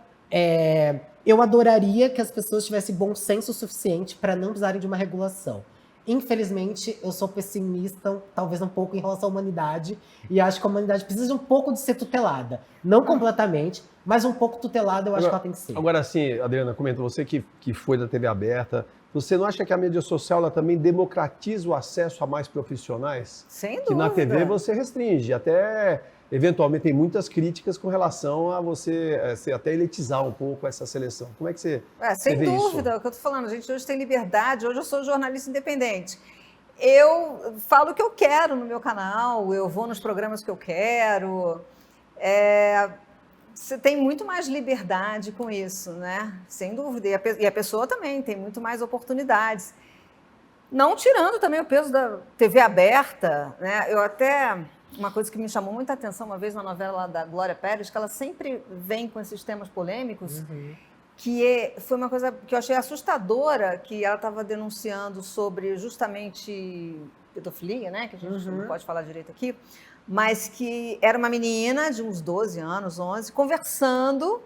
eu adoraria que as pessoas tivessem bom senso suficiente para não precisarem de uma regulação. Infelizmente, eu sou pessimista, talvez um pouco em relação à humanidade, e acho que a humanidade precisa de um pouco de ser tutelada. Não completamente, mas um pouco tutelada eu acho que ela tem que ser. Agora sim, Adriana, comenta, você que foi da TV aberta, você não acha que a mídia social ela também democratiza o acesso a mais profissionais? Sem dúvida. Que na TV você restringe, até eventualmente tem muitas críticas com relação a você até elitizar um pouco essa seleção. Como é que você Sem vê dúvida, isso? é o que eu estou falando. A gente hoje tem liberdade, hoje eu sou jornalista independente. Eu falo o que eu quero no meu canal, eu vou nos programas que eu quero. Você tem muito mais liberdade com isso, né? Sem dúvida. E a pessoa também tem muito mais oportunidades. Não tirando também o peso da TV aberta, né? Uma coisa que me chamou muita atenção uma vez na novela lá da Glória Pérez, que ela sempre vem com esses temas polêmicos, foi uma coisa que eu achei assustadora, que ela estava denunciando sobre justamente pedofilia, né? Que a gente não pode falar direito aqui, mas que era uma menina de uns 12 anos, 11, conversando.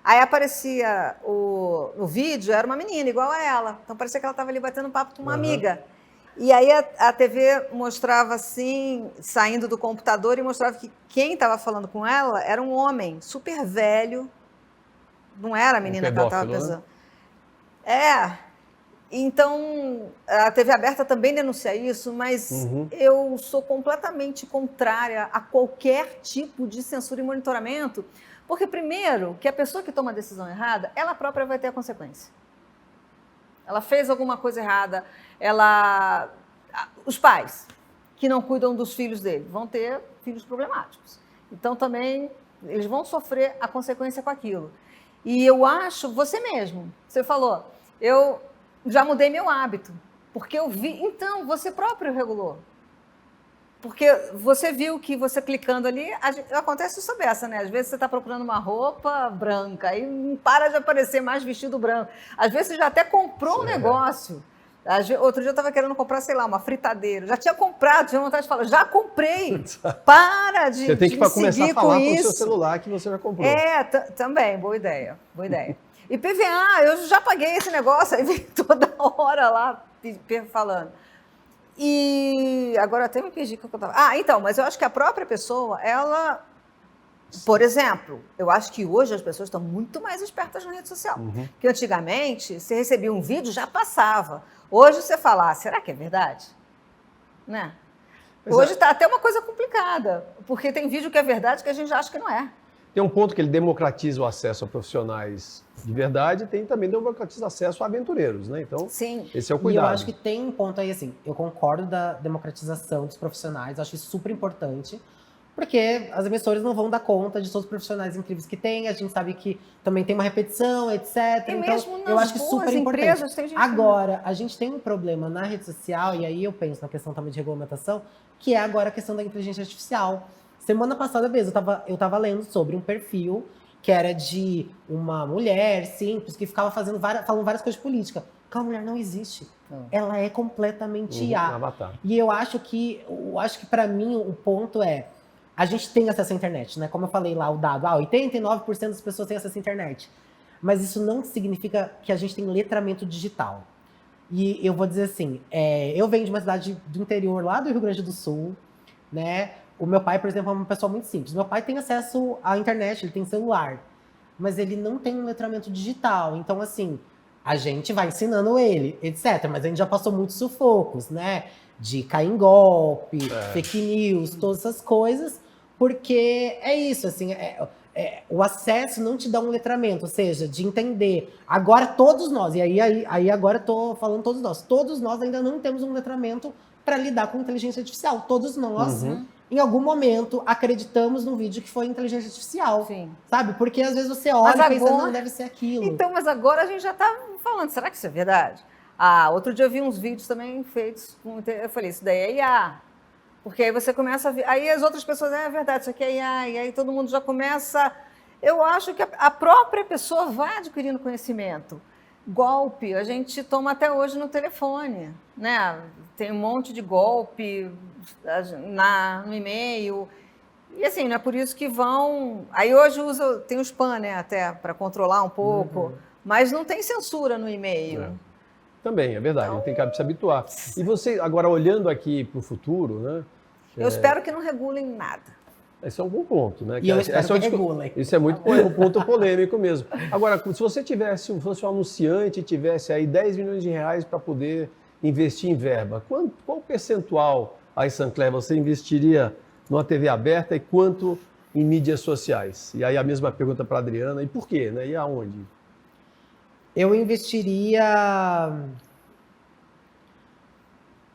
Aí aparecia no vídeo, era uma menina igual a ela. Então parecia que ela estava ali batendo papo com uma amiga. E aí a TV mostrava assim, saindo do computador, e mostrava que quem estava falando com ela era um homem super velho. Não era a menina que ela estava pensando. Então, a TV aberta também denuncia isso, mas eu sou completamente contrária a qualquer tipo de censura e monitoramento, porque, primeiro, que a pessoa que toma a decisão errada, ela própria vai ter a consequência. ela fez alguma coisa errada, os pais que não cuidam dos filhos dele vão ter filhos problemáticos. Então, também, eles vão sofrer a consequência com aquilo. E eu acho, você mesmo, você falou, eu já mudei meu hábito, porque eu vi, então, você próprio regulou. Porque você viu que você clicando ali, acontece isso dessa, né? Às vezes você está procurando uma roupa branca, aí não para de aparecer mais vestido branco. Às vezes você já até comprou um negócio. Outro dia eu estava querendo comprar, sei lá, uma fritadeira. Já tinha comprado, tinha vontade de falar, já comprei. Para de Você tem que começar a falar com o seu isso. celular que você já comprou. Também, boa ideia, boa ideia. E PVA, eu já paguei esse negócio, aí vem toda hora lá falando. E agora até me perdi o que eu estava... então, mas eu acho que a própria pessoa, ela... Por exemplo, eu acho que hoje as pessoas estão muito mais espertas na rede social. Porque antigamente, você recebia um vídeo, já passava. Hoje você fala, será que é verdade? Né? Hoje está até uma coisa complicada, porque tem vídeo que é verdade que a gente já acha que não é. Tem um ponto que ele democratiza o acesso a profissionais de verdade e tem também democratiza acesso a aventureiros, né? Então, sim, esse é o cuidado. E eu acho que tem um ponto aí, assim, eu concordo da democratização dos profissionais, acho isso super importante, porque as emissoras não vão dar conta de todos os profissionais incríveis que tem, a gente sabe que também tem uma repetição, etc. E então, mesmo nas eu acho que super importante. Tem gente agora, a gente tem um problema na rede social, e aí eu penso na questão também de regulamentação, que é agora a questão da inteligência artificial. Semana passada mesmo, eu tava lendo sobre um perfil que era de uma mulher simples, que ficava falando várias coisas de política. Aquela mulher não existe. Ela é completamente IA. Avatar. E eu acho que para mim o ponto é, a gente tem acesso à internet, né? Como eu falei lá, o dado, 89% das pessoas têm acesso à internet. Mas isso não significa que a gente tem letramento digital. E eu vou dizer assim, eu venho de uma cidade do interior, lá do Rio Grande do Sul, né? O meu pai, por exemplo, é uma pessoa muito simples. Meu pai tem acesso à internet, ele tem celular, mas ele não tem um letramento digital. Então, assim, a gente vai ensinando ele, etc. Mas a gente já passou muitos sufocos, né? De cair em golpe, fake news, todas essas coisas, porque é isso, assim, o acesso não te dá um letramento, ou seja, de entender. Agora todos nós, e aí agora eu tô falando todos nós ainda não temos um letramento para lidar com inteligência artificial. Todos nós, em algum momento, acreditamos num vídeo que foi inteligência artificial. Sim. Sabe? Porque às vezes você olha e pensa, não, deve ser aquilo. Então, mas agora a gente já está falando, será que isso é verdade? Outro dia eu vi uns vídeos também feitos com... Eu falei, isso daí é IA. Porque aí você começa a ver... Aí as outras pessoas, é verdade, isso aqui é IA. E aí todo mundo já começa... Eu acho que a própria pessoa vai adquirindo conhecimento. Golpe, a gente toma até hoje no telefone, né? Tem um monte de golpe no e-mail. E assim, não é por isso que vão... Aí hoje tem o spam, né? Até para controlar um pouco. Mas não tem censura no e-mail. Também, é verdade, então, tem que se habituar. E você, agora olhando aqui para o futuro, né? Eu espero que não regulem nada. Esse é um bom ponto, né? E eu espero que regulem. Isso é muito um ponto polêmico mesmo. Agora, se você fosse um anunciante e tivesse aí 10 milhões de reais para poder investir em verba, qual percentual, aí, Sancler, você investiria numa TV aberta e quanto em mídias sociais? E aí a mesma pergunta para a Adriana, e por quê, né? E aonde? Eu investiria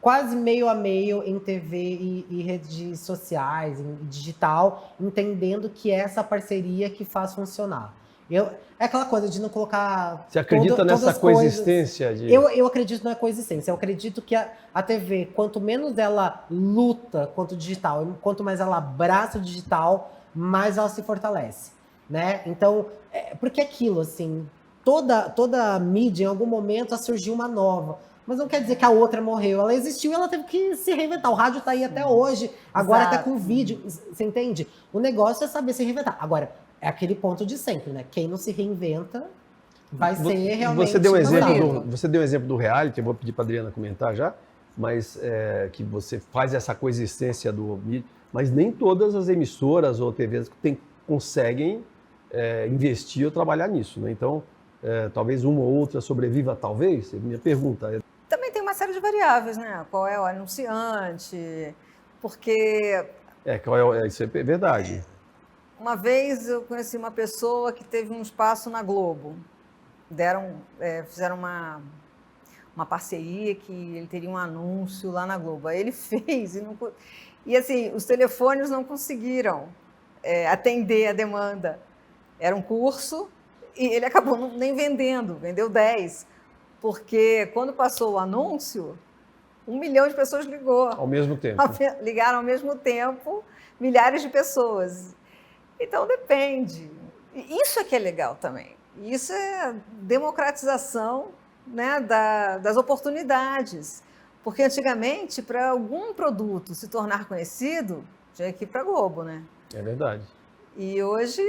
quase meio a meio em TV e redes sociais, em digital, entendendo que é essa parceria que faz funcionar. É aquela coisa de não colocar... Você acredita nessa coexistência? Eu acredito na coexistência. Eu acredito que a TV, quanto menos ela luta contra o digital, quanto mais ela abraça o digital, mais ela se fortalece, né? Então, porque aquilo, assim... Toda mídia, em algum momento, surgiu uma nova. Mas não quer dizer que a outra morreu. Ela existiu e ela teve que se reinventar. O rádio está aí até hoje. Agora até com vídeo. Você entende? O negócio é saber se reinventar. Agora, é aquele ponto de sempre, né? Quem não se reinventa vai ser realmente... Você deu um exemplo do reality, eu vou pedir para a Adriana comentar já, mas que você faz essa coexistência do mídia, mas nem todas as emissoras ou TVs conseguem investir ou trabalhar nisso, né? Então... talvez uma ou outra sobreviva, talvez? Minha pergunta é... Também tem uma série de variáveis, né? Qual é o anunciante, porque... isso é verdade. Uma vez eu conheci uma pessoa que teve um espaço na Globo. Fizeram uma parceria que ele teria um anúncio lá na Globo. Aí ele fez e assim, os telefones não conseguiram atender a demanda. Era um curso e ele acabou nem vendendo, vendeu 10, porque quando passou o anúncio, 1 milhão de pessoas ligou. Ao mesmo tempo. Ligaram ao mesmo tempo, milhares de pessoas. Então depende. E isso é que é legal também. Isso é democratização, né, das oportunidades. Porque antigamente, para algum produto se tornar conhecido, tinha que ir para a Globo, né? É verdade. E hoje,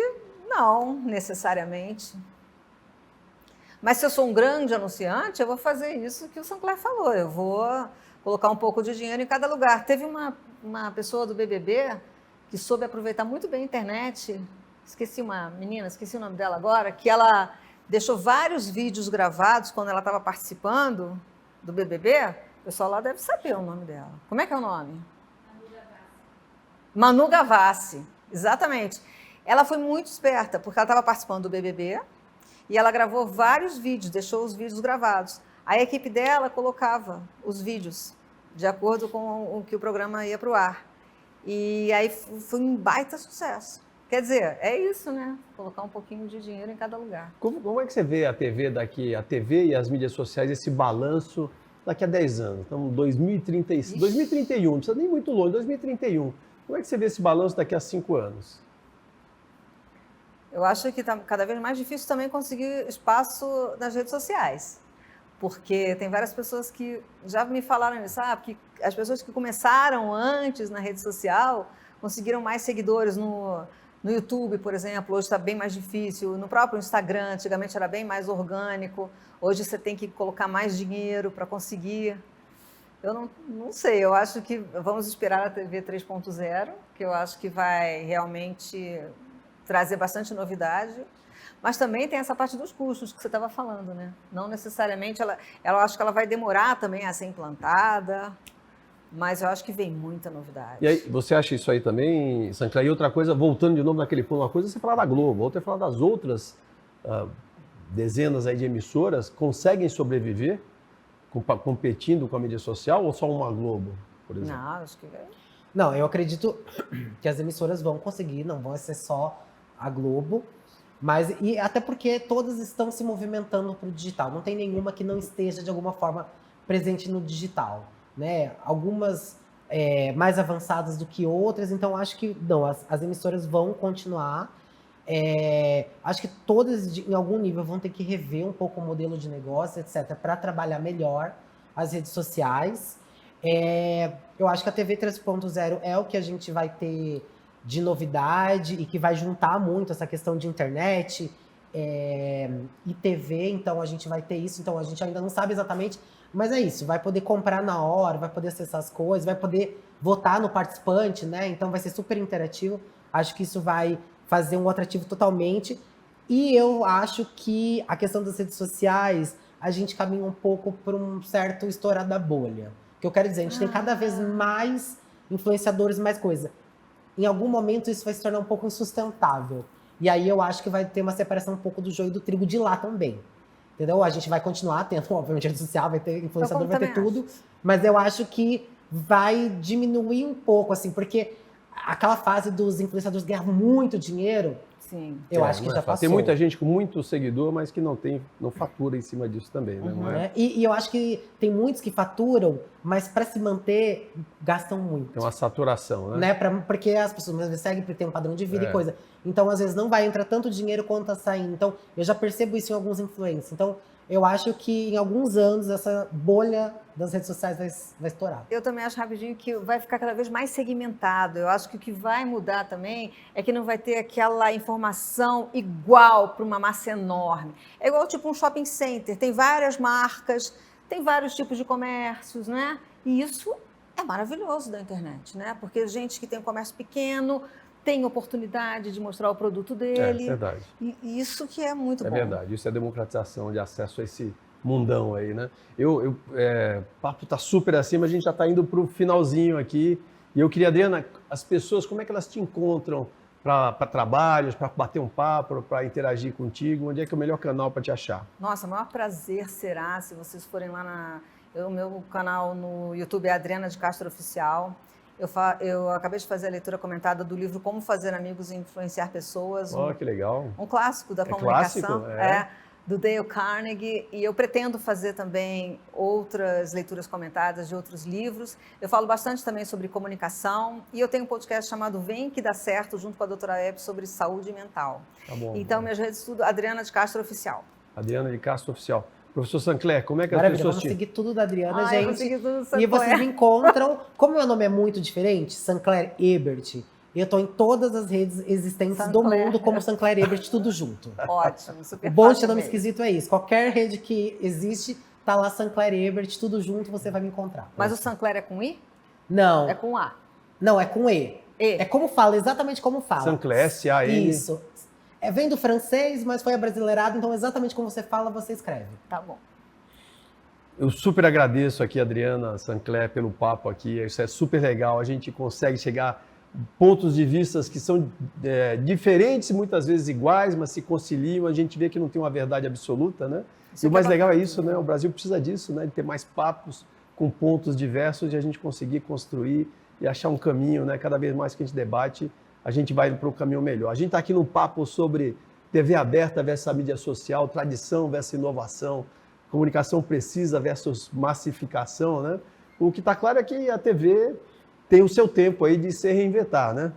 não necessariamente. Mas se eu sou um grande anunciante, eu vou fazer isso que o Sancler falou. Eu vou colocar um pouco de dinheiro em cada lugar. Teve uma pessoa do BBB que soube aproveitar muito bem a internet. Esqueci o nome dela agora, que ela deixou vários vídeos gravados quando ela estava participando do BBB. O pessoal lá deve saber o nome dela. Como é que é o nome? Manu Gavassi, exatamente. Ela foi muito esperta, porque ela estava participando do BBB e ela gravou vários vídeos, deixou os vídeos gravados. A equipe dela colocava os vídeos de acordo com o que o programa ia para o ar. E aí foi um baita sucesso. Quer dizer, é isso, né? Colocar um pouquinho de dinheiro em cada lugar. Como é que você vê a TV a TV e as mídias sociais, esse balanço daqui a 10 anos? Estamos em 2031, não precisa nem muito longe, 2031. Como é que você vê esse balanço daqui a 5 anos? Eu acho que está cada vez mais difícil também conseguir espaço nas redes sociais. Porque tem várias pessoas que já me falaram isso, que as pessoas que começaram antes na rede social conseguiram mais seguidores no YouTube, por exemplo. Hoje está bem mais difícil. No próprio Instagram, antigamente era bem mais orgânico. Hoje você tem que colocar mais dinheiro para conseguir. Eu não sei, eu acho que vamos esperar a TV 3.0, que eu acho que vai realmente trazer bastante novidade. Mas também tem essa parte dos custos que você estava falando, né? Não necessariamente, ela acho que ela vai demorar também a ser implantada, mas eu acho que vem muita novidade. E aí, você acha isso aí também, Sancler? E outra coisa, voltando de novo naquele ponto, uma coisa é você falar da Globo, outra é falar das outras dezenas aí de emissoras, conseguem sobreviver competindo com a mídia social ou só uma Globo, por exemplo? Não, acho que vai. Não, eu acredito que as emissoras vão conseguir, não vão ser só a Globo, mas e até porque todas estão se movimentando para o digital. Não tem nenhuma que não esteja de alguma forma presente no digital, né? Algumas mais avançadas do que outras, então acho que não, as emissoras vão continuar. Acho que todas em algum nível vão ter que rever um pouco o modelo de negócio, etc, para trabalhar melhor as redes sociais. Eu acho que a TV 3.0 é o que a gente vai ter de novidade e que vai juntar muito essa questão de internet e TV, então a gente vai ter isso, então a gente ainda não sabe exatamente, mas é isso, vai poder comprar na hora, vai poder acessar as coisas, vai poder votar no participante, né? Então vai ser super interativo, acho que isso vai fazer um atrativo totalmente, e eu acho que a questão das redes sociais, a gente caminha um pouco para um certo estourar da bolha. O que eu quero dizer, a gente tem cada vez mais influenciadores, mais coisa. Em algum momento isso vai se tornar um pouco insustentável. E aí eu acho que vai ter uma separação um pouco do joio e do trigo de lá também. Entendeu? A gente vai continuar tendo, obviamente, rede social, vai ter influenciador, vai ter tudo. Mas eu acho que vai diminuir um pouco, assim, porque aquela fase dos influenciadores ganhar muito dinheiro, sim, eu acho que já passou. Tem muita gente com muito seguidor, mas que não fatura em cima disso também, né? Não é? E eu acho que tem muitos que faturam, mas para se manter, gastam muito. Tem uma saturação, né? Porque as pessoas às vezes seguem porque tem um padrão de vida e coisa. Então, às vezes, não vai entrar tanto dinheiro quanto tá saindo. Então, eu já percebo isso em alguns influencers. Então, eu acho que em alguns anos essa bolha das redes sociais vai estourar. Eu também acho rapidinho que vai ficar cada vez mais segmentado. Eu acho que o que vai mudar também é que não vai ter aquela informação igual para uma massa enorme. É igual tipo um shopping center, tem várias marcas, tem vários tipos de comércios, né? E isso é maravilhoso da internet, né? Porque gente que tem um comércio pequeno tem oportunidade de mostrar o produto dele. É verdade. E isso que é muito bom. É verdade, isso é democratização de acesso a esse mundão aí, né? O papo tá super acima, a gente já está indo para o finalzinho aqui. E eu queria, Adriana, as pessoas, como é que elas te encontram para trabalhos, para bater um papo, para interagir contigo? Onde é que é o melhor canal para te achar? Nossa, o maior prazer será se vocês forem lá o meu canal no YouTube é Adriana de Castro Oficial. Eu acabei de fazer a leitura comentada do livro Como Fazer Amigos e Influenciar Pessoas. Que legal. Um clássico da comunicação. Do Dale Carnegie, e eu pretendo fazer também outras leituras comentadas de outros livros. Eu falo bastante também sobre comunicação, e eu tenho um podcast chamado Vem Que Dá Certo, junto com a doutora Hebe, sobre saúde mental. Tá bom. Então, minhas redes tudo, Adriana de Castro Oficial. Adriana de Castro Oficial. Professor Sancler, como é que as Maravilha, pessoas vamos seguir tudo da Adriana, gente. Eu vou seguir tudo do Sancler. E vocês me encontram, como meu nome é muito diferente, Sancler Ebert. Eu estou em todas as redes existentes do mundo como Sancler Ebert, tudo junto. Ótimo, super O bom de fácil ter nome mesmo. esquisito é isso. Qualquer rede que existe, tá lá Sancler Ebert, tudo junto, você vai me encontrar. Mas o Sancler é com I? Não. É com A? Não, é com E. É como fala, exatamente como fala. Sancler, S-A-N. Isso. Vem do francês, mas foi abrasileirado, então exatamente como você fala, você escreve. Tá bom. Eu super agradeço aqui, Adriana Sancler, pelo papo aqui. Isso é super legal. A gente consegue chegar pontos de vista que são diferentes, muitas vezes iguais, mas se conciliam. A gente vê que não tem uma verdade absoluta, né? E o mais legal é isso, né? O Brasil precisa disso, né? De ter mais papos com pontos diversos e a gente conseguir construir e achar um caminho, né? Cada vez mais que a gente debate, a gente vai para um caminho melhor. A gente está aqui num papo sobre TV aberta versus a mídia social, tradição versus inovação, comunicação precisa versus massificação, né? O que está claro é que a TV tem o seu tempo aí de se reinventar, né?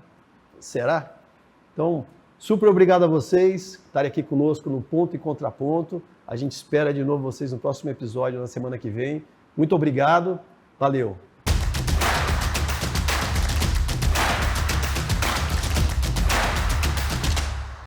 Será? Então, super obrigado a vocês estarem aqui conosco no Ponto e Contraponto. A gente espera de novo vocês no próximo episódio, na semana que vem. Muito obrigado. Valeu.